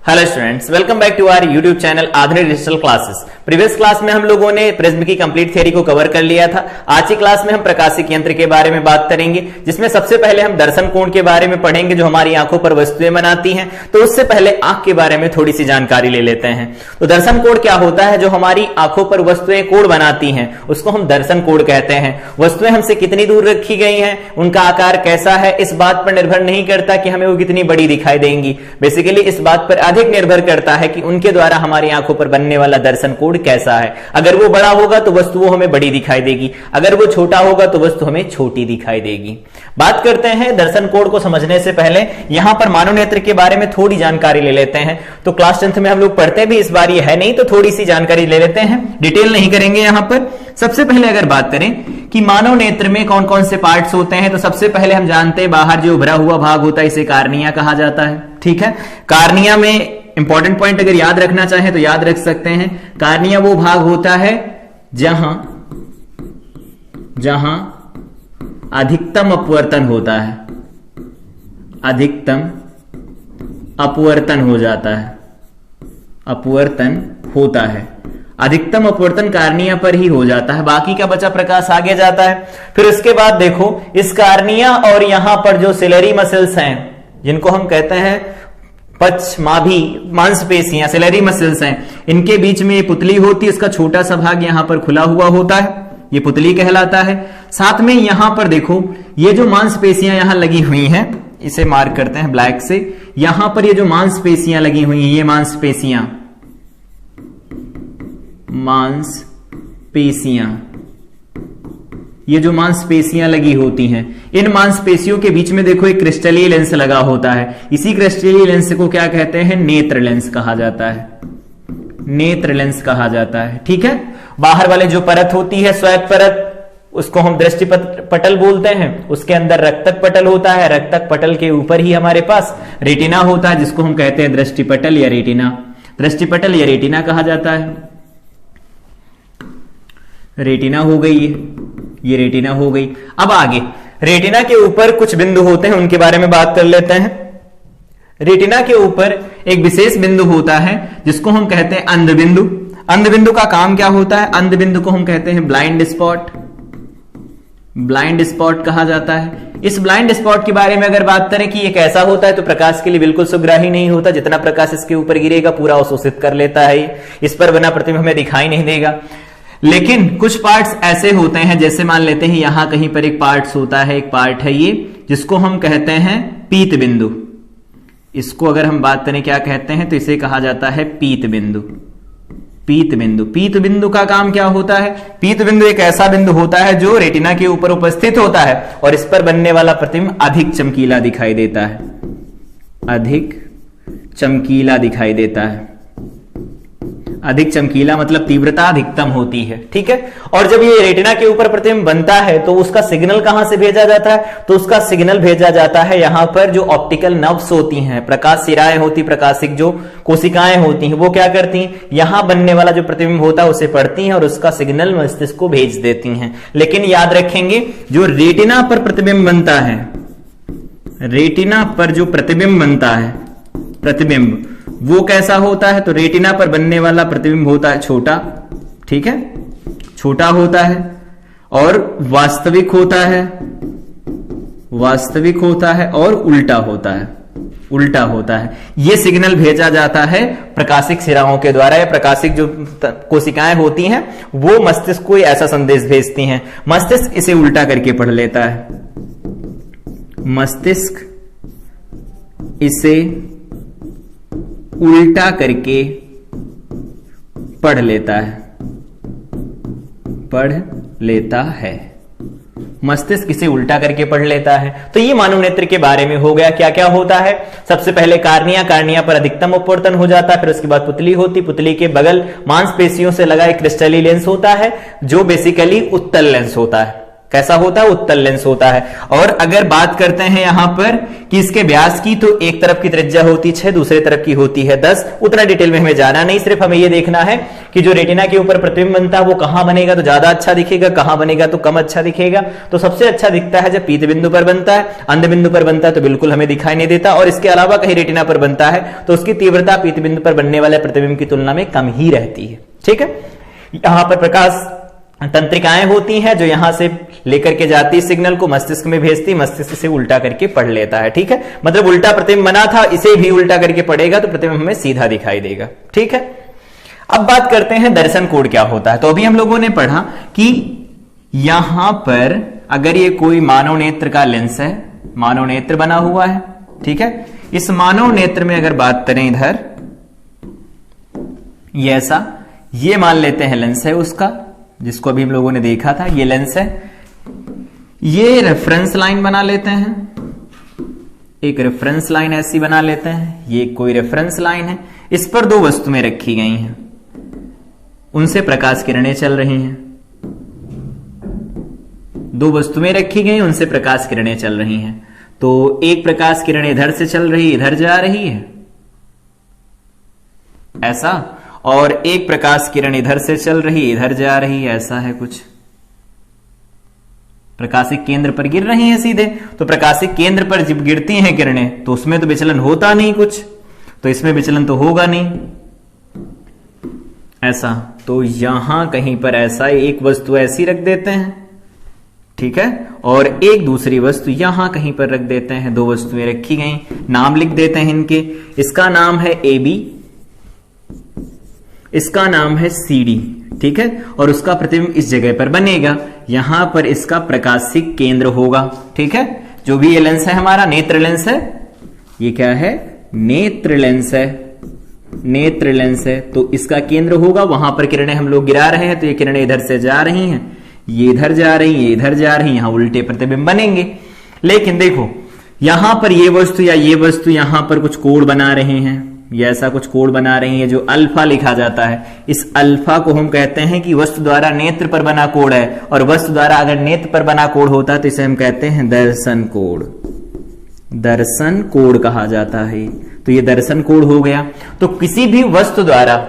Hello students, welcome back to our YouTube channel Aadhunik digital classes. Previous class में हम लोगों ने प्रिज्म की कंप्लीट थ्योरी को कवर कर लिया था। आज की क्लास में हम प्रकाशिक यंत्र के बारे में बात करेंगे, जिसमें सबसे पहले हम दर्शन कोण के बारे में पढ़ेंगे जो हमारी आंखों पर वस्तुएं बनाती हैं। तो उससे पहले आंख के बारे में थोड़ी सी जानकारी ले लेते हैं। तो दर्शन कोण क्या होता है? जो हमारी आंखों पर वस्तुएं कोण बनाती हैं उसको हम दर्शन कोण कहते हैं। वस्तुएं हमसे कितनी दूर रखी गई हैं, उनका आकार कैसा है, इस बात पर निर्भर नहीं करता कि हमें वो कितनी बड़ी दिखाई देंगी। बेसिकली इस बात पर अधिक निर्भर करता है कि उनके द्वारा हमारी आंखों पर बनने वाला दर्शन कोण कैसा है। अगर वो बड़ा होगा तो वस्तु वो हमें बड़ी दिखाई देगी, अगर वो छोटा होगा तो वस्तु हमें छोटी दिखाई देगी। बात करते हैं दर्शन कोण को समझने से पहले यहां पर मानव नेत्र के बारे में थोड़ी जानकारी ले लेते हैं। तो क्लास 10th में हम लोग पढ़ते भी, इस बार ये है नहीं तो थोड़ी सी जानकारी ले लेते हैं, डिटेल नहीं करेंगे यहां पर। सबसे पहले अगर बात करें कि मानव नेत्र में कौन कौन से पार्ट्स होते हैं, तो सबसे पहले हम जानते हैं बाहर जो उभरा हुआ भाग होता है इसे कार्निया कहा जाता है। ठीक है, कार्निया में इंपॉर्टेंट पॉइंट अगर याद रखना चाहें तो याद रख सकते हैं। कार्निया वो भाग होता है जहां अधिकतम अपवर्तन होता है, अधिकतम अपवर्तन हो जाता है, अपवर्तन होता है। अधिकतम अपवर्तन कार्निया पर ही हो जाता है, बाकी का बचा प्रकाश आगे जाता है। फिर उसके बाद देखो इस कार्निया और यहां पर जो सिलेरी मसल्स हैं जिनको हम कहते हैं पश्चमाभी मांसपेशियां, सिलेरी मसल्स हैं, इनके बीच में ये पुतली होती है। इसका छोटा सा भाग यहां पर खुला हुआ होता है, ये पुतली कहलाता है। साथ में यहां पर देखो ये जो मांसपेशियां यहां लगी हुई हैं, इसे मार्क करते हैं ब्लैक से। यहां पर ये जो मांसपेशियां लगी हुई हैं, ये मांसपेशियां ये जो मांसपेशियां लगी होती हैं, इन मांसपेशियों के बीच में देखो एक क्रिस्टलीय लेंस लगा होता है। इसी क्रिस्टलीय लेंस को क्या कहते हैं? नेत्र लेंस कहा जाता है, नेत्र लेंस कहा जाता है। ठीक है, बाहर वाले जो परत होती है श्वेत परत, उसको हम दृष्टि पटल बोलते हैं। उसके अंदर रक्तक पटल होता है, रक्तक पटल के ऊपर ही हमारे पास रेटिना होता है, जिसको हम कहते हैं दृष्टि पटल या रेटिना। दृष्टि पटल या रेटिना कहा जाता है। रेटिना हो गई, ये रेटिना हो गई। अब आगे रेटिना के ऊपर कुछ बिंदु होते हैं, उनके बारे में बात कर लेते हैं। रेटिना के ऊपर एक विशेष बिंदु होता है जिसको हम कहते हैं अंधबिंदु। अंधबिंदु का काम क्या होता है? अंधबिंदु को हम कहते हैं ब्लाइंड स्पॉट, ब्लाइंड स्पॉट कहा जाता है। इस ब्लाइंड स्पॉट के बारे में अगर बात करें कि ये कैसा होता है, तो प्रकाश के लिए बिल्कुल सुग्राही नहीं होता। जितना प्रकाश इसके ऊपर गिरेगा पूरा अवशोषित कर लेता है, इस पर बना प्रतिबिंब हमें दिखाई नहीं देगा। लेकिन कुछ पार्ट्स ऐसे होते हैं, जैसे मान लेते हैं यहां कहीं पर एक पार्ट्स होता है, एक पार्ट है ये जिसको हम कहते हैं पीत बिंदु। इसको अगर हम बात करें क्या कहते हैं, तो इसे कहा जाता है पीत बिंदु। पीत बिंदु, पीत बिंदु का काम क्या होता है? पीत बिंदु एक ऐसा बिंदु होता है जो रेटिना के ऊपर उपस्थित होता है और इस पर बनने वाला प्रतिबिंब अधिक चमकीला दिखाई देता है, अधिक चमकीला दिखाई देता है। अधिक चमकीला मतलब तीव्रता अधिकतम होती है। ठीक है, और जब ये रेटिना के ऊपर प्रतिबिंब बनता है तो उसका सिग्नल कहां से भेजा जाता है? तो उसका सिग्नल भेजा जाता है यहां पर जो ऑप्टिकल नर्व्स होती हैं, प्रकाश सिराएं होती, प्रकाशिक जो कोशिकाएं होती हैं, वो क्या करती हैं? यहां बनने वाला जो प्रतिबिंब होता है उसे पढ़ती हैं और उसका सिग्नल मस्तिष्क को भेज देती हैं। लेकिन याद रखेंगे जो रेटिना पर प्रतिबिंब बनता है, रेटिना पर जो प्रतिबिंब बनता है, प्रतिबिंब वो कैसा होता है? तो रेटिना पर बनने वाला प्रतिबिंब होता है छोटा। ठीक है, छोटा होता है और वास्तविक होता है, वास्तविक होता है और उल्टा होता है, उल्टा होता है। यह सिग्नल भेजा जाता है प्रकाशिक सिराओं के द्वारा, या प्रकाशिक जो कोशिकाएं होती हैं वो मस्तिष्क को ऐसा संदेश भेजती हैं। मस्तिष्क इसे उल्टा करके पढ़ लेता है, मस्तिष्क इसे उल्टा करके पढ़ लेता है, पढ़ लेता है। मस्तिष्क इसे उल्टा करके पढ़ लेता है। तो ये मानव नेत्र के बारे में हो गया। क्या क्या होता है? सबसे पहले कार्निया, कार्निया पर अधिकतम अपवर्तन हो जाता है। फिर उसके बाद पुतली होती, पुतली के बगल मांसपेशियों से लगा एक क्रिस्टलीय लेंस होता है जो बेसिकली उत्तल लेंस होता है, कैसा होता है, उत्तल लेंस होता है। और अगर बात करते हैं यहां पर कि इसके व्यास की, तो एक तरफ की त्रिज्या होती 6, दूसरे तरफ की होती है 10। उतना डिटेल में हमें जाना नहीं, सिर्फ हमें यह देखना है कि जो रेटिना के ऊपर प्रतिबिंब बनता है वो कहां बनेगा तो ज्यादा अच्छा दिखेगा, कहां बनेगा तो कम अच्छा दिखेगा। तो सबसे अच्छा दिखता है जब पीत बिंदु पर बनता है, अंध बिंदु पर बनता है तो बिल्कुल हमें दिखाई नहीं देता, और इसके अलावा कहीं रेटिना पर बनता है तो उसकी तीव्रता पीत बिंदु पर बनने वाले प्रतिबिंब की तुलना में कम ही रहती है। ठीक है, यहां पर प्रकाश तंत्रिकाएं होती हैं जो यहां से लेकर के जाती सिग्नल को मस्तिष्क में भेजती, मस्तिष्क से उल्टा करके पढ़ लेता है। ठीक है, मतलब उल्टा प्रतिबिंब बना था, इसे भी उल्टा करके पढ़ेगा तो प्रतिबिंब हमें सीधा दिखाई देगा। ठीक है, अब बात करते हैं दर्शन कोण क्या होता है। तो अभी हम लोगों ने पढ़ा कि यहां पर अगर ये कोई मानव नेत्र का लेंस है, मानव नेत्र बना हुआ है, ठीक है, इस मानव नेत्र में अगर बात करें इधर ये ऐसा, ये मान लेते हैं लेंस है उसका, जिसको अभी हम लोगों ने देखा था, ये लेंस है। ये रेफरेंस लाइन बना लेते हैं, एक रेफरेंस लाइन ऐसी बना लेते हैं, ये कोई रेफरेंस लाइन है, इस पर दो वस्तुएं रखी गई हैं, उनसे प्रकाश किरणें चल रही हैं, दो वस्तुएं रखी गई, उनसे प्रकाश किरणें चल रही हैं। तो एक प्रकाश किरण इधर से चल रही, इधर जा रही है ऐसा, और एक प्रकाश किरण इधर से चल रही, इधर जा रही है, ऐसा है कुछ। प्रकाशिक केंद्र पर गिर रही हैं सीधे, तो प्रकाशिक केंद्र पर जब गिरती हैं किरणें तो उसमें तो विचलन होता नहीं कुछ, तो इसमें विचलन तो होगा नहीं ऐसा। तो यहां कहीं पर ऐसा एक वस्तु ऐसी रख देते हैं, ठीक है, और एक दूसरी वस्तु यहां कहीं पर रख देते हैं, दो वस्तुएं रखी गई, नाम लिख देते हैं इनके, इसका नाम है AB, इसका नाम है CD, ठीक है, और उसका प्रतिबिंब इस जगह पर बनेगा, यहां पर इसका प्रकाशिक केंद्र होगा। ठीक है, जो भी ये लेंस है हमारा नेत्र लेंस है, ये क्या है, नेत्र लेंस है, नेत्र लेंस है, तो इसका केंद्र होगा, वहां पर किरणें हम लोग गिरा रहे हैं तो ये किरणें इधर से जा रही हैं, ये इधर जा रही है, ये इधर जा रही है, यहां उल्टे प्रतिबिंब बनेंगे। लेकिन देखो यहां पर ये वस्तु या ये वस्तु यहां पर कुछ कोण बना रहे हैं, ये ऐसा कुछ कोण बना रही है जो अल्फा लिखा जाता है। इस अल्फा को हम कहते हैं कि वस्तु द्वारा नेत्र पर बना कोण है, और वस्तु द्वारा अगर नेत्र पर बना कोण होता तो इसे हम कहते हैं दर्शन कोण, दर्शन कोण कहा जाता है। तो ये दर्शन कोण हो गया। तो किसी भी वस्तु द्वारा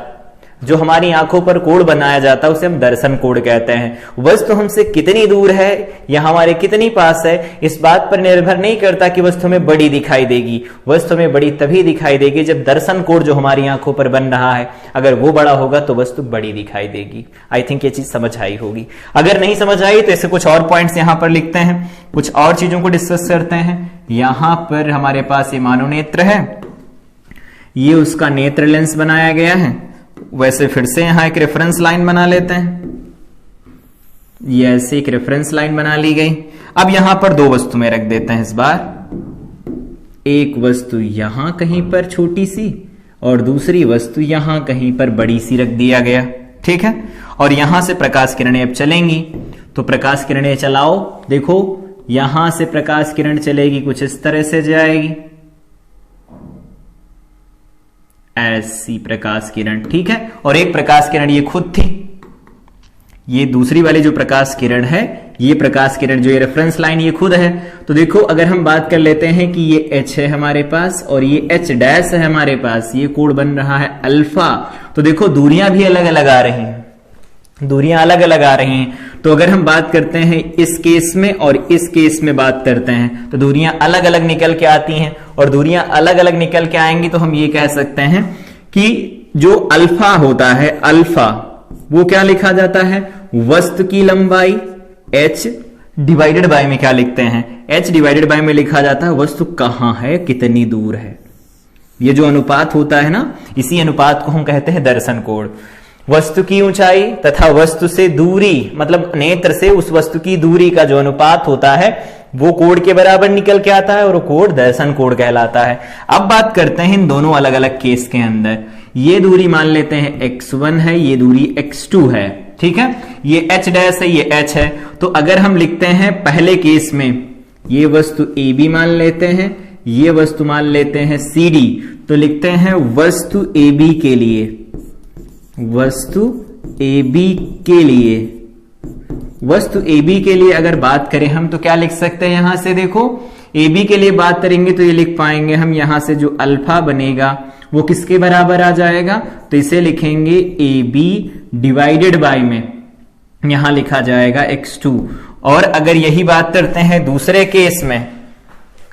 जो हमारी आंखों पर कोण बनाया जाता है उसे हम दर्शन कोण कहते हैं। वस्तु हमसे कितनी दूर है या हमारे कितनी पास है, इस बात पर निर्भर नहीं करता कि वस्तु हमें बड़ी दिखाई देगी। वस्तु हमें बड़ी तभी दिखाई देगी जब दर्शन कोण जो हमारी आंखों पर बन रहा है अगर वो बड़ा होगा तो वस्तु बड़ी दिखाई देगी। आई थिंक ये चीज समझ आई होगी। अगर नहीं समझ आई तो ऐसे कुछ और पॉइंट्स यहां पर लिखते हैं, कुछ और चीजों को डिस्कस करते हैं। यहां पर हमारे पास ये मानव नेत्र है, ये उसका नेत्र लेंस बनाया गया है। वैसे फिर से यहां एक रेफरेंस लाइन बना लेते हैं, ये ऐसे एक रेफरेंस लाइन बना ली गई। अब यहां पर दो वस्तु में रख देते हैं इस बार, एक वस्तु यहां कहीं पर छोटी सी और दूसरी वस्तु यहां कहीं पर बड़ी सी रख दिया गया। ठीक है, और यहां से प्रकाश किरणें अब चलेंगी, तो प्रकाश किरणें चलाओ। देखो यहां से प्रकाश किरण चलेगी, कुछ इस तरह से जाएगी, ऐसी प्रकाश किरण। ठीक है, और एक प्रकाश किरण ये खुद थी, ये दूसरी वाली जो प्रकाश किरण है, ये प्रकाश किरण जो ये रेफरेंस लाइन ये खुद है। तो देखो अगर हम बात कर लेते हैं कि ये H है हमारे पास और ये H डैश है हमारे पास, ये कोण बन रहा है अल्फा। तो देखो दूरियां भी अलग अलग आ रही हैं, दूरियां अलग अलग आ रही हैं। तो अगर हम बात करते हैं इस केस में और इस केस में बात करते हैं तो दूरियां अलग अलग निकल के आती हैं, और दूरियां अलग अलग निकल के आएंगी तो हम ये कह सकते हैं कि जो अल्फा होता है, अल्फा वो क्या लिखा जाता है, वस्तु की लंबाई h डिवाइडेड बाय में क्या लिखते हैं, h डिवाइडेड बाय में लिखा जाता है वस्तु कहां है, कितनी दूर है। ये जो अनुपात होता है ना, इसी अनुपात को हम कहते हैं दर्शन कोण। वस्तु की ऊंचाई तथा वस्तु से दूरी, मतलब नेत्र से उस वस्तु की दूरी का जो अनुपात होता है वो कोण के बराबर निकल के आता है और वो कोण दर्शन कोण कहलाता है। अब बात करते हैं इन दोनों अलग अलग केस के अंदर। ये दूरी मान लेते हैं x1 है, ये दूरी x2 है। ठीक है, ये h डैश है, ये h है। तो अगर हम लिखते हैं पहले केस में ये वस्तु AB मान लेते हैं, ये वस्तु मान लेते हैं CD, तो लिखते हैं वस्तु AB के लिए, वस्तु AB के लिए वस्तु AB के लिए अगर बात करें हम तो क्या लिख सकते हैं, यहां से देखो AB के लिए बात करेंगे तो ये लिख पाएंगे हम, यहां से जो अल्फा बनेगा वो किसके बराबर आ जाएगा, तो इसे लिखेंगे AB डिवाइडेड बाय में यहां लिखा जाएगा x2। और अगर यही बात करते हैं दूसरे केस में,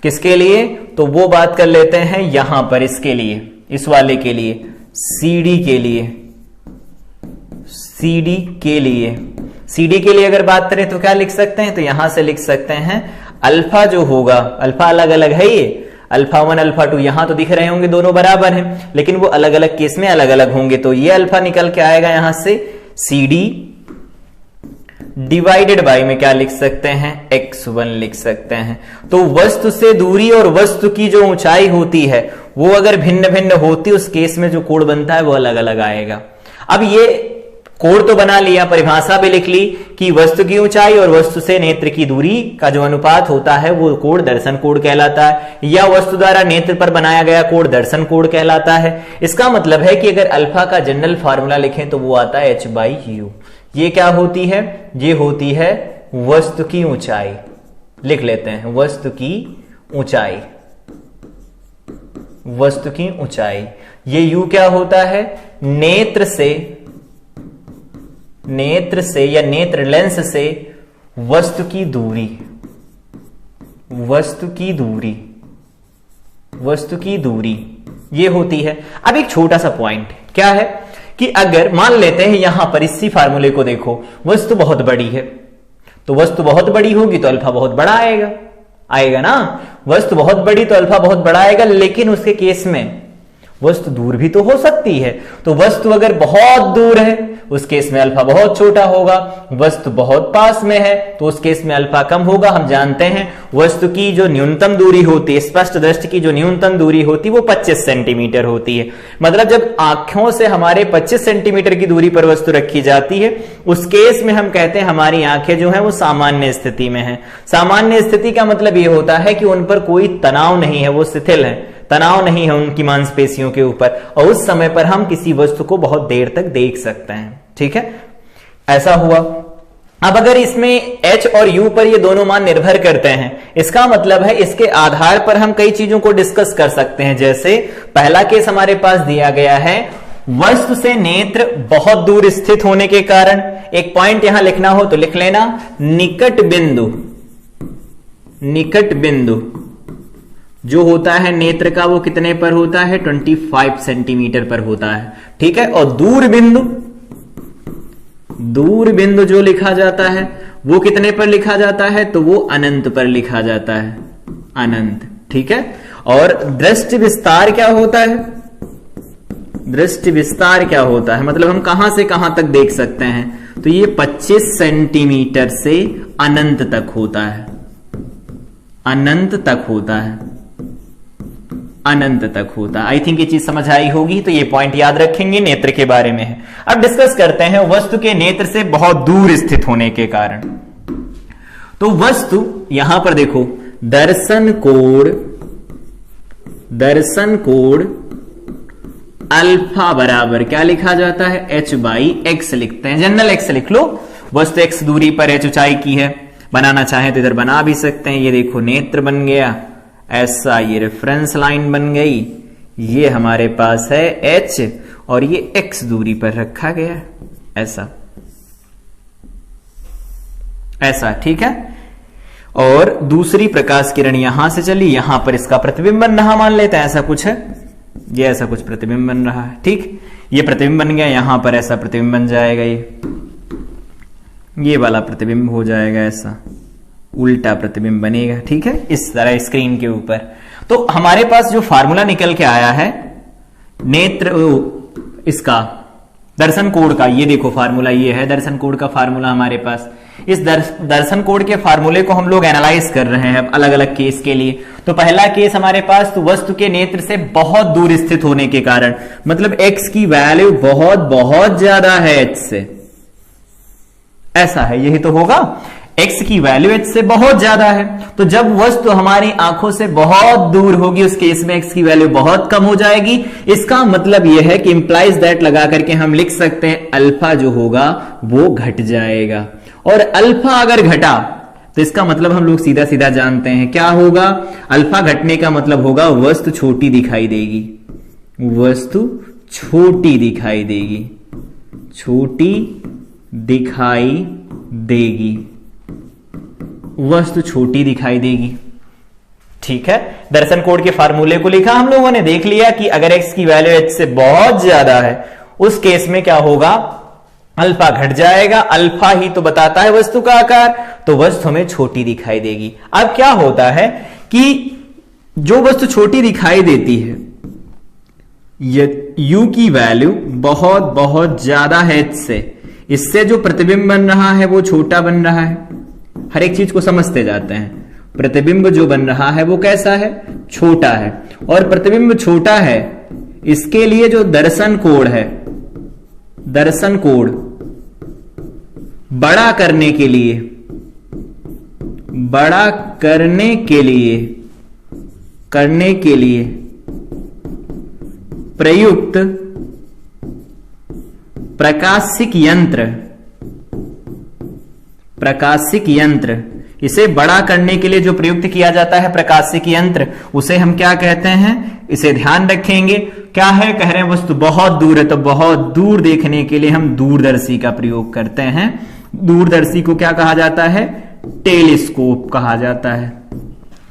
किसके लिए, तो वो बात कर लेते हैं यहां पर इसके लिए, इस वाले के लिए, CD के लिए, CD के लिए, CD के लिए अगर बात करें तो क्या लिख सकते हैं, तो यहां से लिख सकते हैं अल्फा जो होगा, अल्फा अलग अलग है ये, अल्फा 1 अल्फा 2 यहां तो दिख रहे होंगे दोनों बराबर हैं, लेकिन वो अलग अलग केस में अलग अलग होंगे, तो ये अल्फा निकल के आएगा यहां से CD डिवाइडेड बाय में क्या लिख सकते हैं, x1 लिख सकते हैं। तो वस्तु से दूरी और वस्तु की जो ऊंचाई होती है वो अगर भिन्न भिन्न होती, उस केस में जो कोण बनता है वो अलग अलग आएगा। अब ये कोण तो बना लिया, परिभाषा भी लिख ली कि वस्तु की ऊंचाई और वस्तु से नेत्र की दूरी का जो अनुपात होता है वो कोण दर्शन कोण कहलाता है, या वस्तु द्वारा नेत्र पर बनाया गया कोण दर्शन कोण कहलाता है। इसका मतलब है कि अगर अल्फा का जनरल फार्मूला लिखें तो वो आता है h/u। ये क्या होती है, ये होती है वस्तु की ऊंचाई, लिख लेते हैं वस्तु की ऊंचाई, वस्तु की ऊंचाई। ये u क्या होता है, नेत्र से या नेत्र लेंस से वस्तु की दूरी, वस्तु की दूरी, वस्तु की दूरी ये होती है। अब एक छोटा सा पॉइंट क्या है कि अगर मान लेते हैं यहां पर इसी फार्मूले को देखो, वस्तु बहुत बड़ी है, तो वस्तु बहुत बड़ी होगी तो अल्फा बहुत बड़ा आएगा, आएगा ना, वस्तु बहुत बड़ी तो अल्फा बहुत बड़ा आएगा। लेकिन उसके केस में वस्तु दूर भी तो हो सकती है, तो वस्तु अगर बहुत दूर है उस केस में अल्फा बहुत छोटा होगा, वस्तु बहुत पास में है तो उस केस में अल्फा कम होगा। हम जानते हैं वस्तु की जो न्यूनतम दूरी होती है, स्पष्ट दृष्टि की जो न्यूनतम दूरी होती है वो 25 सेंटीमीटर होती है। मतलब जब आंखों से हमारे 25 सेंटीमीटर की दूरी पर वस्तु रखी जाती है, उस केस में हम कहते हैं हमारी आंखें जो है वो सामान्य स्थिति में है। सामान्य स्थिति का मतलब ये होता है कि उन पर कोई तनाव नहीं है, वो शिथिल है, तनाव नहीं है उनकी मांसपेशियों के ऊपर, और उस समय पर हम किसी वस्तु को बहुत देर तक देख सकते हैं। ठीक है, ऐसा हुआ। अब अगर इसमें h और u पर ये दोनों मान निर्भर करते हैं, इसका मतलब है इसके आधार पर हम कई चीजों को डिस्कस कर सकते हैं। जैसे पहला केस हमारे पास दिया गया है, वस्तु से नेत्र बहुत दूर स्थित होने के कारण, एक पॉइंट यहां लिखना हो तो लिख लेना, निकट बिंदु, निकट बिंदु जो होता है नेत्र का वो कितने पर होता है, 25 सेंटीमीटर पर होता है। ठीक है, और दूर बिंदु, दूर बिंदु जो लिखा जाता है वो कितने पर लिखा जाता है, तो वो अनंत पर लिखा जाता है, अनंत। ठीक है, और दृष्टि विस्तार क्या होता है, दृष्टि विस्तार क्या होता है, मतलब हम कहां से कहां तक देख सकते हैं, तो ये 25 सेंटीमीटर से अनंत तक होता है, अनंत तक होता है, अनंत तक होता है। आई थिंक ये चीज समझ आई होगी, तो ये पॉइंट याद रखेंगे, नेत्र के बारे में है। अब डिस्कस करते हैं वस्तु के नेत्र से बहुत दूर स्थित होने के कारण। तो वस्तु यहां पर देखो, दर्शन कोण, दर्शन कोण अल्फा बराबर क्या लिखा जाता है, h/x लिखते हैं, जनरल x लिख लो। वस्तु x दूरी पर h ऊंचाई की है, बनाना चाहे तो इधर बना भी सकते हैं। ये देखो नेत्र बन गया ऐसा, ये रेफरेंस लाइन बन गई, ये हमारे पास है h और ये x दूरी पर रखा गया ऐसा, ऐसा। ठीक है, और दूसरी प्रकाश किरण यहां से चली, यहां पर इसका प्रतिबिंब बन रहा, मान लेते हैं ऐसा कुछ है, ये ऐसा कुछ प्रतिबिंब बन रहा है। ठीक, ये प्रतिबिंब बन गया, यहां पर ऐसा प्रतिबिंब बन जाएगा, ये वाला प्रतिबिंब हो जाएगा ऐसा, उल्टा प्रतिबिंब बनेगा। ठीक है, इस तरह स्क्रीन के ऊपर। तो हमारे पास जो फार्मूला निकल के आया है नेत्र इसका दर्शन कोण का, ये देखो फार्मूला, ये है दर्शन कोण का फार्मूला हमारे पास। इस दर्शन कोण के फार्मूले को हम लोग एनालाइज कर रहे हैं अलग अलग केस के लिए। तो पहला केस हमारे पास, तो वस्तु के नेत्र से बहुत दूर स्थित होने के कारण, मतलब x की वैल्यू बहुत बहुत ज्यादा है h से, ऐसा है, यही तो होगा, x की वैल्यू h से बहुत ज्यादा है। तो जब वस्तु हमारी आंखों से बहुत दूर होगी, उस केस में x की वैल्यू बहुत कम हो जाएगी। इसका मतलब यह है कि इंप्लाइज दैट लगा करके हम लिख सकते हैं अल्फा जो होगा वो घट जाएगा। और अल्फा अगर घटा तो इसका मतलब हम लोग सीधा सीधा जानते हैं क्या होगा। अल्फा घटने का मतलब होगा वस्तु छोटी दिखाई देगी, वस्तु छोटी दिखाई देगी, छोटी दिखाई देगी, वस्तु छोटी दिखाई देगी। ठीक है, दर्शन कोड के फार्मूले को लिखा हम लोगों ने, देख लिया कि अगर x की वैल्यू h से बहुत ज्यादा है उस केस में क्या होगा, अल्फा घट जाएगा। अल्फा ही तो बताता है वस्तु का आकार, तो वस्तु हमें छोटी दिखाई देगी। अब क्या होता है कि जो वस्तु छोटी दिखाई देती है, u की वैल्यू बहुत बहुत ज्यादा है h से, इससे जो प्रतिबिंब बन रहा है वो छोटा बन रहा है। हर एक चीज को समझते जाते हैं। प्रतिबिंब जो बन रहा है वो कैसा है, छोटा है। और प्रतिबिंब छोटा है, इसके लिए जो दर्शन कोण है, दर्शन कोण बड़ा करने के लिए, बड़ा करने के लिए प्रयुक्त प्रकाशिक यंत्र, इसे बड़ा करने के लिए जो प्रयुक्त किया जाता है प्रकाशिक यंत्र, उसे हम क्या कहते हैं, इसे ध्यान रखेंगे। क्या है, कह रहे हैं वस्तु बहुत दूर है, तो बहुत दूर देखने के लिए हम दूरदर्शी का प्रयोग करते हैं। दूरदर्शी को क्या कहा जाता है, टेलीस्कोप कहा जाता है।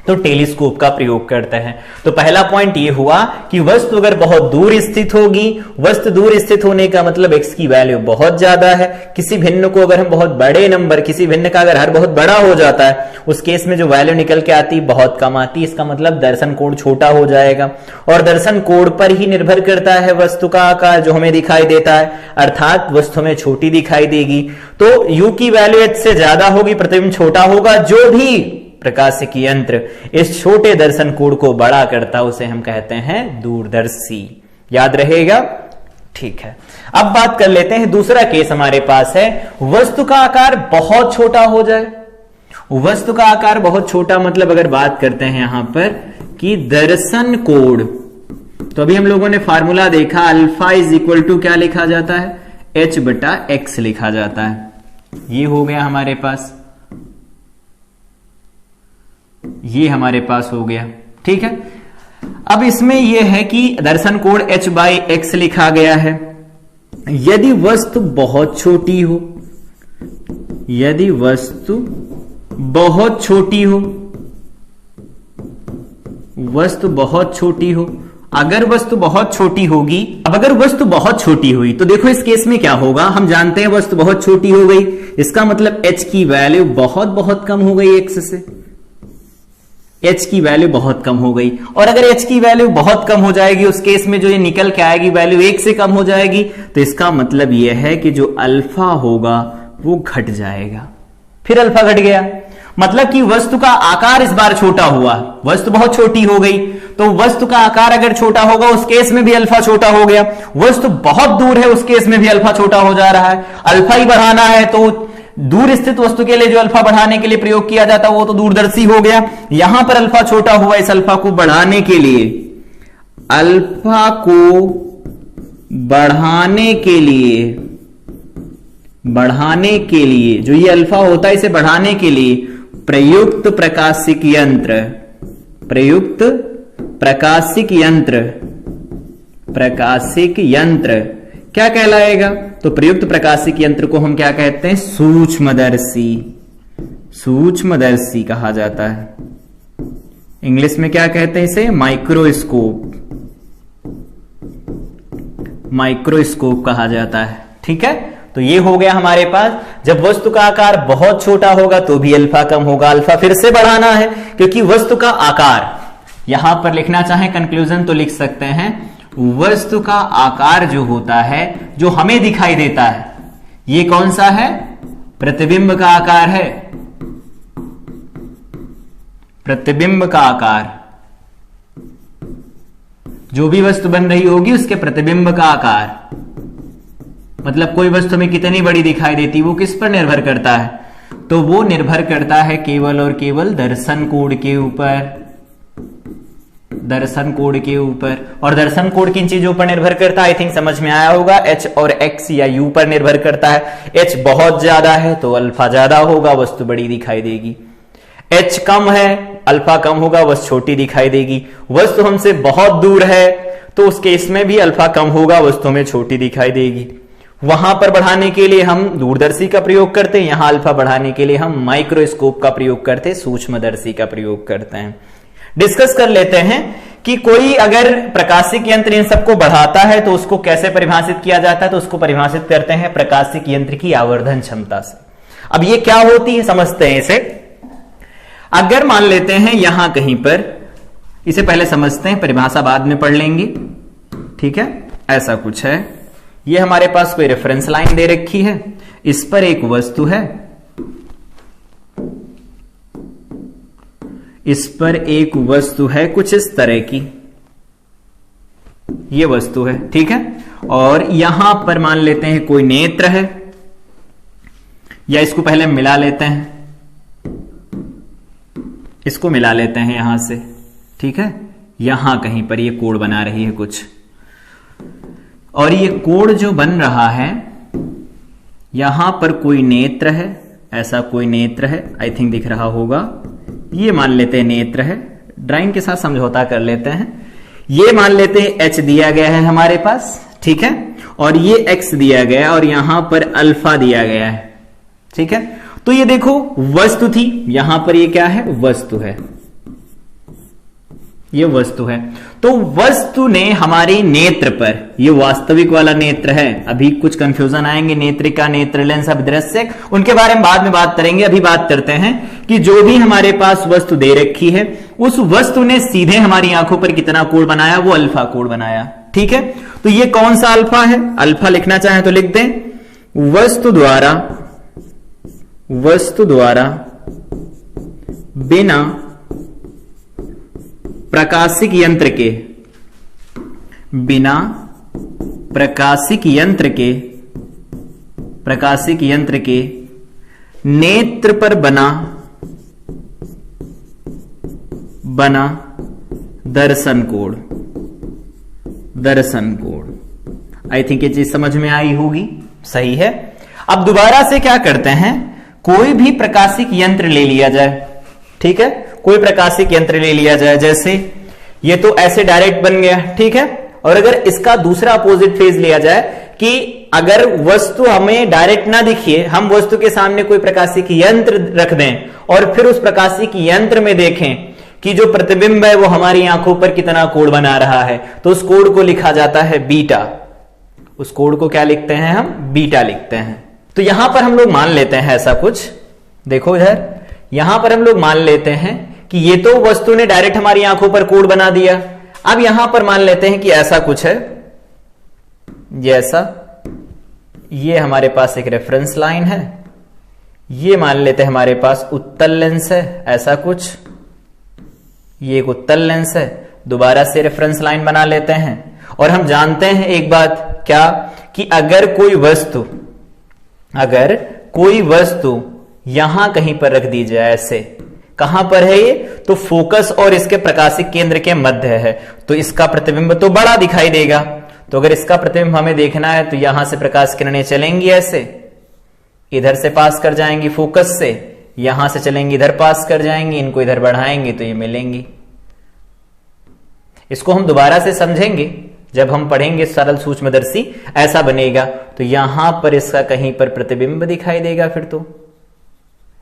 तो टेलीस्कोप का प्रयोग करते हैं। तो पहला पॉइंट ये हुआ कि वस्तु अगर बहुत दूर स्थित होगी, वस्तु दूर स्थित होने का मतलब x की वैल्यू बहुत ज्यादा है। किसी भिन्न को अगर हम बहुत बड़े नंबर, किसी भिन्न का अगर हर बहुत बड़ा हो जाता है, उस केस में जो वैल्यू निकल के आती बहुत कम आती। इसका मतलब दर्शन कोण छोटा हो जाएगा। और दर्शन कोण पर ही निर्भर करता है वस्तु का आकार जो हमें दिखाई देता है, अर्थात वस्तु हमें छोटी दिखाई देगी। तो u की वैल्यू h से ज्यादा होगी, प्रतिबिंब छोटा होगा। जो भी प्रकाशिक यंत्र इस छोटे दर्शन कोण को बड़ा करता उसे हम कहते हैं दूरदर्शी। याद रहेगा, ठीक है। अब बात कर लेते हैं, दूसरा केस हमारे पास है, वस्तु का आकार बहुत छोटा हो जाए। वस्तु का आकार बहुत छोटा मतलब अगर बात करते हैं यहां पर कि दर्शन कोण, तो अभी हम लोगों ने फॉर्मूला देखा, अल्फा इज इक्वल टू क्या लिखा जाता है, h/x लिखा जाता है। ये हो गया हमारे पास, ये हमारे पास हो गया, ठीक है। अब इसमें यह है कि दर्शन कोण h/x लिखा गया है। यदि वस्तु बहुत छोटी हो, यदि वस्तु बहुत छोटी हो, वस्तु बहुत छोटी हो, अगर वस्तु बहुत छोटी होगी, अब अगर वस्तु बहुत छोटी हुई तो देखो इस केस में क्या होगा, हम जानते हैं वस्तु बहुत छोटी हो गई, इसका मतलब h की वैल्यू बहुत बहुत कम हो गई x से, h की वैल्यू बहुत कम हो गई। और अगर h की वैल्यू बहुत कम हो जाएगी, उस केस में जो ये निकल के आएगी वैल्यू 1 से कम हो जाएगी, तो इसका मतलब यह है कि जो अल्फा होगा वो घट जाएगा। फिर अल्फा घट गया, मतलब कि वस्तु का आकार इस बार छोटा हुआ, वस्तु बहुत छोटी हो गई, तो वस्तु का आकार अगर छोटा होगा उस केस में भी अल्फा छोटा हो गया। वस्तु बहुत दूर है, उस केस में भी अल्फा छोटा हो जा रहा है। अल्फा ही बढ़ाना है तो दूर स्थित वस्तु के लिए जो अल्फा बढ़ाने के लिए प्रयोग किया जाता है वो तो दूरदर्शी हो गया। यहां पर अल्फा छोटा हुआ, इस अल्फा को बढ़ाने के लिए, अल्फा को बढ़ाने के लिए जो ये अल्फा होता है इसे बढ़ाने के लिए प्रयुक्त प्रकाशिक यंत्र क्या कहलाएगा, तो प्रयुक्त प्रकाशिक यंत्र को हम क्या कहते हैं, सूक्ष्मदर्शी कहा जाता है। इंग्लिश में क्या कहते हैं इसे, माइक्रोस्कोप कहा जाता है, ठीक है। तो ये हो गया हमारे पास, जब वस्तु का आकार बहुत छोटा होगा तो भी अल्फा कम होगा। अल्फा फिर से बढ़ाना है क्योंकि वस्तु का आकार, यहां पर लिखना चाहे कंक्लूजन तो लिख सकते हैं, वस्तु का आकार जो होता है, जो हमें दिखाई देता है, ये कौन सा है, प्रतिबिंब का आकार है। प्रतिबिंब का आकार, जो भी वस्तु बन रही होगी उसके प्रतिबिंब का आकार, मतलब कोई वस्तु हमें कितनी बड़ी दिखाई देती है वो किस पर निर्भर करता है, तो वो निर्भर करता है केवल और केवल दर्शन कोण के ऊपर। दर्शन कोण के ऊपर। और दर्शन कोण किन चीजों पर निर्भर करता है? आई थिंक समझ में आया होगा, एच और एक्स या यू पर निर्भर करता है। एच बहुत ज्यादा है तो अल्फा ज्यादा होगा, वस्तु बड़ी दिखाई देगी। एच कम है, अल्फा कम होगा, वस्तु छोटी दिखाई देगी। वस्तु हमसे बहुत दूर है तो उसके इसमें भी अल्फा कम होगा, वस्तु में छोटी दिखाई देगी। वहां पर बढ़ाने के लिए हम दूरदर्शी का प्रयोग करते हैं, यहां अल्फा बढ़ाने के लिए हम माइक्रोस्कोप का प्रयोग करते हैं, सूक्ष्मदर्शी का प्रयोग करते हैं। डिस्कस कर लेते हैं कि कोई अगर प्रकाशिक यंत्र इन सबको बढ़ाता है तो उसको कैसे परिभाषित किया जाता है? तो उसको परिभाषित करते हैं प्रकाशिक यंत्र की आवर्धन क्षमता से। अब ये क्या होती है समझते हैं इसे। अगर मान लेते हैं यहां कहीं पर, इसे पहले समझते हैं, परिभाषा बाद में पढ़ लेंगे, ठीक है। ऐसा कुछ है, ये हमारे पास कोई रेफरेंस लाइन दे रखी है, इस पर एक वस्तु है, इस पर एक वस्तु है कुछ इस तरह की, ये वस्तु है, ठीक है। और यहां पर मान लेते हैं कोई नेत्र है, या इसको पहले मिला लेते हैं, इसको मिला लेते हैं यहां से, ठीक है। यहां कहीं पर ये कोण बना रही है कुछ, और ये कोण जो बन रहा है यहां पर कोई नेत्र है, ऐसा कोई नेत्र है, आई थिंक दिख रहा होगा, ये मान लेते हैं नेत्र है, ड्राइंग के साथ समझौता कर लेते हैं। ये मान लेते हैं एच दिया गया है हमारे पास, ठीक है, और ये एक्स दिया गया है और यहां पर अल्फा दिया गया है, ठीक है। तो ये देखो वस्तु थी, यहां पर ये क्या है? वस्तु है, ये वस्तु है। तो वस्तु ने हमारे नेत्र पर, ये वास्तविक वाला नेत्र है, अभी कुछ कंफ्यूजन आएंगे, नेत्रिका, नेत्र लेंस, अभिदृश्यक, उनके बारे में बाद में बात करेंगे। अभी बात करते हैं कि जो भी हमारे पास वस्तु दे रखी है उस वस्तु ने सीधे हमारी आंखों पर कितना कोण बनाया? वो अल्फा कोण बनाया, ठीक है। तो ये कौन सा अल्फा है? अल्फा लिखना चाहे तो लिख दें, वस्तु द्वारा बिना प्रकाशिक यंत्र के नेत्र पर बना दर्शन कोण। आई थिंक ये चीज समझ में आई होगी, सही है। अब दोबारा से क्या करते हैं, कोई भी प्रकाशिक यंत्र ले लिया जाए, ठीक है, कोई प्रकाशिक यंत्र ले लिया जाए, जैसे ये तो ऐसे डायरेक्ट बन गया, ठीक है। और अगर इसका दूसरा अपोजिट फेज लिया जाए कि अगर वस्तु हमें डायरेक्ट ना दिखिए, हम वस्तु के सामने कोई प्रकाशिक यंत्र रख दें और फिर उस प्रकाशिक यंत्र में देखें कि जो प्रतिबिंब है वो हमारी आंखों पर कितना कोण बना रहा है, तो उस कोण को लिखा जाता है बीटा। उस कोण को क्या लिखते हैं हम? बीटा लिखते हैं। तो यहां पर हम लोग मान लेते हैं ऐसा कुछ, देखो इधर, यहां पर हम लोग मान लेते हैं कि ये तो वस्तु ने डायरेक्ट हमारी आंखों पर कोण बना दिया। अब यहां पर मान लेते हैं कि ऐसा कुछ है, जैसा ये हमारे पास एक रेफरेंस लाइन है, ये मान लेते हैं हमारे पास उत्तल लेंस है, ऐसा कुछ, ये एक उत्तल लेंस है। दोबारा से रेफरेंस लाइन बना लेते हैं और हम जानते हैं एक बात, क्या कि अगर कोई वस्तु यहां कहीं पर रख दी जाए, ऐसे, कहां पर है ये? तो फोकस और इसके प्रकाशिक केंद्र के मध्य है, तो इसका प्रतिबिंब तो बड़ा दिखाई देगा। तो अगर इसका प्रतिबिंब हमें देखना है तो यहां से प्रकाश किरणें चलेंगी, ऐसे इधर से पास कर जाएंगी फोकस से, यहां से चलेंगी इधर पास कर जाएंगी, इनको इधर बढ़ाएंगे तो ये मिलेंगी। इसको हम दोबारा से समझेंगे जब हम पढ़ेंगे सरल सूक्ष्मदर्शी, ऐसा बनेगा। तो यहां पर इसका कहीं पर प्रतिबिंब दिखाई देगा, फिर तो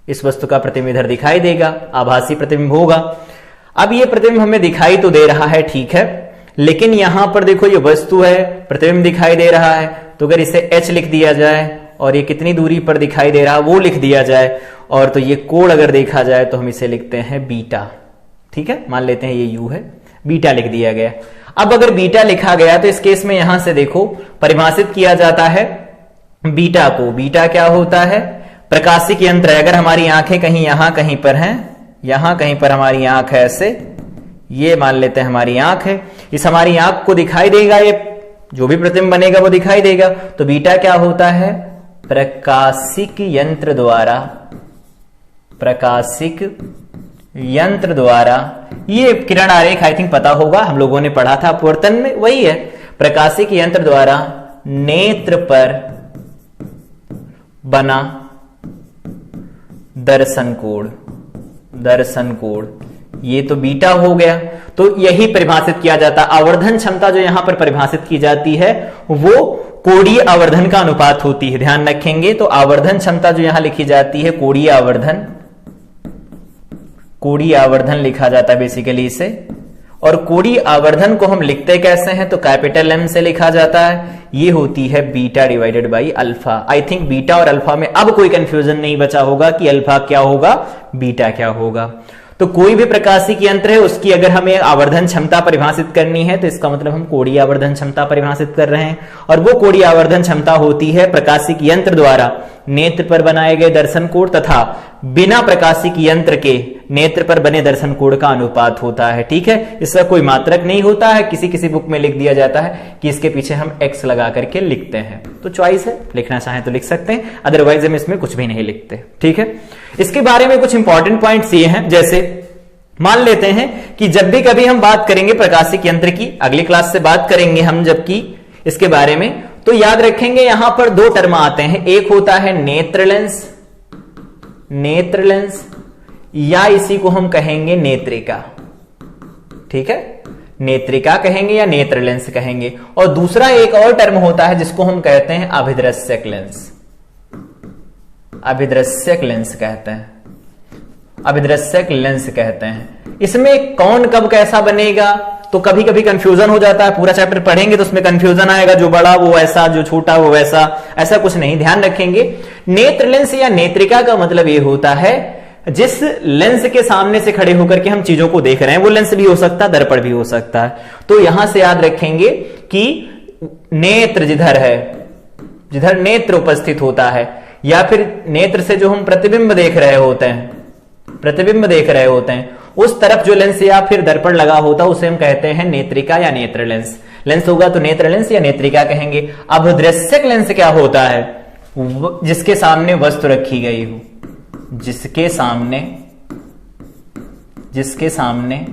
इस वस्तु का प्रतिबिंब इधर दिखाई देगा, आभासी प्रतिबिंब होगा। अब ये प्रतिबिंब हमें दिखाई तो दे रहा है, ठीक है, लेकिन यहां पर देखो ये वस्तु है, प्रतिबिंब दिखाई दे रहा है, तो अगर इसे h लिख दिया जाए और ये कितनी दूरी पर दिखाई दे रहा है वो लिख दिया जाए, और तो ये कोण अगर देखा जाए तो हम इसे लिखते हैं बीटा, ठीक है। मान लेते हैं ये u है, बीटा लिख दिया गया। अब अगर बीटा लिखा गया तो इस केस में यहां से देखो परिभाषित किया जाता है बीटा को। बीटा क्या होता है? प्रकाशिक यंत्र है। अगर हमारी आंखें कहीं यहां कहीं पर हैं, यहां कहीं पर हमारी आंख है, ऐसे, ये मान लेते हैं हमारी आंख है, इस हमारी आंख को दिखाई देगा, ये जो भी प्रतिबिंब बनेगा वो दिखाई देगा। तो बीटा क्या होता है? प्रकाशिक यंत्र द्वारा, ये किरण आरेख आई थिंक पता होगा, हम लोगों ने पढ़ा था अपवर्तन में, वही है। प्रकाशिक यंत्र द्वारा नेत्र पर बना दर्शन कोण, ये तो बीटा हो गया। तो यही परिभाषित किया जाता, आवर्धन क्षमता जो यहां पर परिभाषित की जाती है वो कोणीय आवर्धन का अनुपात होती है, ध्यान रखेंगे। तो आवर्धन क्षमता जो यहां लिखी जाती है कोणीय आवर्धन लिखा जाता है बेसिकली इसे। और कोणीय आवर्धन को हम लिखते कैसे हैं, तो कैपिटल एम से लिखा जाता है, ये होती है beta divided by alpha. I think beta और अल्फा में अब कोई कंफ्यूजन नहीं बचा होगा कि अल्फा क्या होगा, बीटा क्या होगा। तो कोई भी प्रकाशिक यंत्र है उसकी अगर हमें आवर्धन क्षमता परिभाषित करनी है तो इसका मतलब हम कोणीय आवर्धन क्षमता परिभाषित कर रहे हैं। और वो कोणीय आवर्धन क्षमता होती है प्रकाशिक यंत्र द्वारा नेत्र पर बनाए गए दर्शन कोण तथा बिना प्रकाशिक यंत्र के नेत्र पर बने दर्शन कोण का अनुपात होता है। ठीक है, इसका कोई मात्रक नहीं होता है, किसी किसी बुक में लिख दिया जाता है कि इसके पीछे हम x लगा करके लिखते हैं, तो चॉइस है, लिखना चाहें तो लिख सकते हैं, अदरवाइज हम इसमें कुछ भी नहीं लिखते। ठीक है, इसके बारे में कुछ इंपॉर्टेंट पॉइंट्स ये हैं, जैसे मान लेते हैं कि जब भी कभी हम बात करेंगे प्रकाशिक यंत्र की, अगली क्लास से बात करेंगे हम जबकि इसके बारे में, तो याद रखेंगे यहां पर दो टर्म आते हैं, एक होता है नेत्र लेंस या इसी को हम कहेंगे नेत्रिका। ठीक है, नेत्रिका कहेंगे या नेत्र लेंस कहेंगे। और दूसरा एक और टर्म होता है जिसको हम कहते हैं अभिदृश्यक लेंस कहते हैं। इसमें कौन कब कैसा बनेगा तो कभी कभी कंफ्यूजन हो जाता है, पूरा चैप्टर पढ़ेंगे तो उसमें कंफ्यूजन आएगा, जो बड़ा वो ऐसा, जो छोटा वो वैसा, ऐसा कुछ नहीं, ध्यान रखेंगे। नेत्र लेंस या नेत्रिका का मतलब ये होता है जिस लेंस के सामने से खड़े होकर के हम चीजों को देख रहे हैं, वो लेंस भी हो सकता है, दर्पण भी हो सकता है। तो यहां से याद रखेंगे कि नेत्र जिधर नेत्र उपस्थित होता है या फिर नेत्र से जो हम प्रतिबिंब देख रहे होते हैं उस तरफ जो लेंस या फिर दर्पण लगा होता है उसे हम कहते हैं नेत्रिका या नेत्र लेंस। लेंस होगा तो नेत्र लेंस या नेत्रिका कहेंगे। अब दृश्यक लेंस क्या होता है, जिसके सामने वस्तु रखी गई हो, जिसके सामने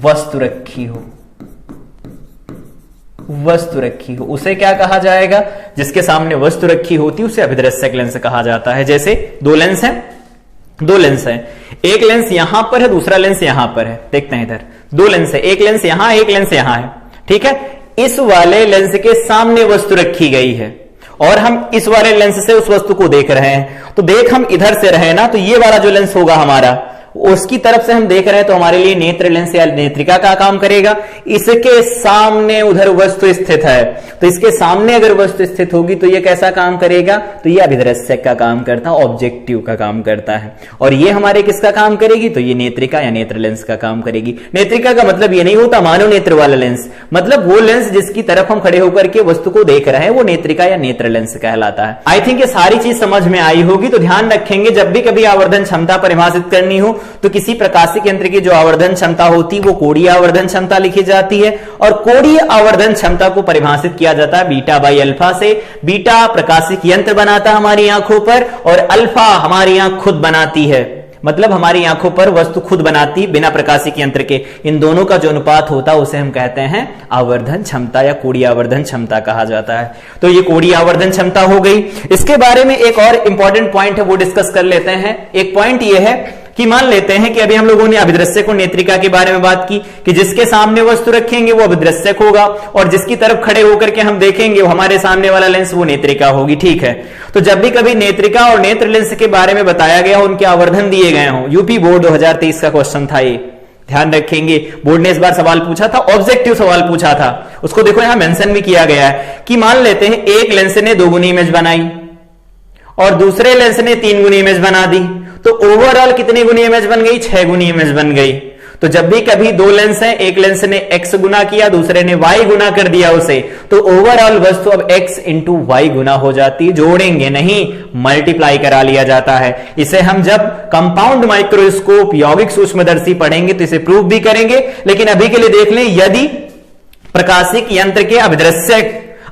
वस्तु रखी हो उसे क्या कहा जाएगा, जिसके सामने वस्तु रखी होती उसे अभिदृश्यक लेंस कहा जाता है। जैसे दो लेंस हैं, एक लेंस यहां पर है, दूसरा लेंस यहां पर है, देखते हैं इधर दो लेंस है, एक लेंस यहां है। ठीक है, इस वाले लेंस के सामने वस्तु रखी गई है और हम इस वाले लेंस से उस वस्तु को देख रहे हैं, तो देख हम इधर से रहे ना, तो ये वाला जो लेंस होगा हमारा, उसकी तरफ से हम देख रहे हैं तो हमारे लिए नेत्र लेंस या नेत्रिका का काम करेगा। इसके सामने उधर वस्तु स्थित है, तो इसके सामने अगर वस्तु स्थित होगी तो ये कैसा काम करेगा, तो ये अभिदृश्यक का काम करता है, ऑब्जेक्टिव का काम करता है। और ये हमारे किसका काम करेगी, तो ये नेत्रिका या नेत्र लेंस का काम करेगी। नेत्रिका का मतलब ये नहीं होता मानव नेत्र वाला लेंस, मतलब वो लेंस जिसकी तरफ हम खड़े होकर के वस्तु को देख रहे हैं वो नेत्रिका या नेत्र लेंस कहलाता है। आई थिंक ये सारी चीज समझ में आई होगी। तो ध्यान रखेंगे जब भी कभी आवर्धन क्षमता परिभाषित करनी हो तो किसी प्रकाशिक यंत्र की जो आवर्धन क्षमता होती है वो कोणीय आवर्धन क्षमता लिखी जाती है, और कोणीय आवर्धन क्षमता को परिभाषित किया जाता है बीटा बाई अल्फा से। बीटा प्रकाशिक यंत्र बनाता है हमारी आंखों पर और अल्फा हमारी आंख खुद बनाती है, मतलब हमारी आंखों पर वस्तु खुद बनाती बिना प्रकाशिक यंत्र के। इन दोनों का जो अनुपात होता है उसे हम कहते हैं आवर्धन क्षमता या कोणीय आवर्धन क्षमता कहा जाता है। तो ये कोणीय आवर्धन क्षमता हो गई। इसके बारे में एक और इंपॉर्टेंट पॉइंट है वो डिस्कस कर लेते हैं। एक पॉइंट ये है कि मान लेते हैं कि अभी हम लोगों ने अभिदृश्यक और नेत्रिका के बारे में बात की कि जिसके सामने वस्तु रखेंगे वो अभिदृश्यक होगा और जिसकी तरफ खड़े होकर के हम देखेंगे वो हमारे सामने वाला लेंस वो नेत्रिका होगी। ठीक है, तो जब भी कभी नेत्रिका और नेत्र लेंस के बारे में बताया गया, उनके आवर्धन दिए गए हों, यूपी बोर्ड 2023 का क्वेश्चन था ये, ध्यान रखेंगे। बोर्ड ने इस बार सवाल पूछा था, ऑब्जेक्टिव सवाल पूछा था, उसको देखो यहां मेंशन भी किया गया है कि मान लेते हैं एक लेंस ने 2 गुनी इमेज बनाई और दूसरे लेंस ने 3 गुनी इमेज बना दी, तो ओवरऑल कितनी गुनी इमेज बन गई, 6 गुनी इमेज बन गई। तो जब भी कभी दो लेंस हैं, एक लेंस ने x गुना किया, दूसरे ने y गुना कर दिया उसे, तो ओवरऑल वस्तु अब x इंटू y गुना हो जाती, जोड़ेंगे नहीं, मल्टीप्लाई करा लिया जाता है। इसे हम जब कंपाउंड माइक्रोस्कोप यौगिक सूक्ष्मदर्शी पढ़ेंगे तो इसे प्रूव भी करेंगे, लेकिन अभी के लिए देख लें, यदि प्रकाशिक यंत्र के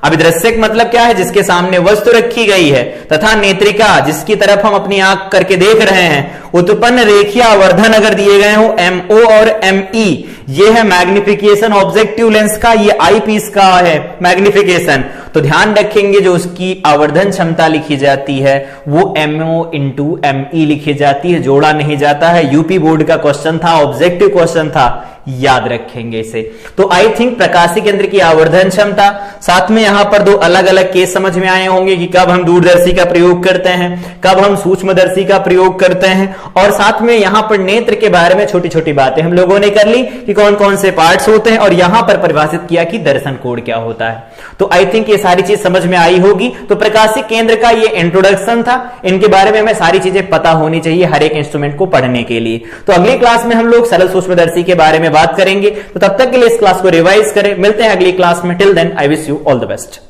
अभिदृश्यक मतलब क्या है? जिसके सामने वस्तु रखी गई है। तथा नेत्रिका, जिसकी तरफ हम अपनी आंख करके देख रहे हैं। उत्पन्न रेखीय आवर्धन अगर दिए गए हो MO और ME, ये है मैग्निफिकेशन ऑब्जेक्टिव लेंस का, ये आई पीस का है मैग्निफिकेशन। तो ध्यान रखेंगे जो उसकी आवर्धन क्षमता लिखी जाती है वो MO इंटू ME लिखी जाती है, जोड़ा नहीं जाता है। यूपी बोर्ड का क्वेश्चन था, ऑब्जेक्टिव क्वेश्चन था, याद रखेंगे इसे। तो आई थिंक प्रकाशीय केंद्र की आवर्धन क्षमता, साथ में यहां पर दो अलग अलग केस समझ में आए होंगे कि कब हम दूरदर्शी का प्रयोग करते हैं, कब हम सूक्ष्मदर्शी का प्रयोग करते हैं, और साथ में यहां पर नेत्र के बारे में छोटी छोटी बातें हम लोगों ने कर ली कि कौन कौन से पार्ट्स होते हैं, और यहां पर परिभाषित किया कि दर्शन कोण क्या होता है। तो आई थिंक ये सारी चीज समझ में आई होगी। तो प्रकाशीय केंद्र का ये इंट्रोडक्शन था, इनके बारे में हमें सारी चीजें पता होनी चाहिए हर एक इंस्ट्रूमेंट को पढ़ने के लिए। तो अगली क्लास में हम लोग सरल सूक्ष्मदर्शी के बारे में बात करेंगे। तो तब तक के लिए इस क्लास को रिवाइज करें। मिलते हैं अगली क्लास में। Till then I wish you all the best.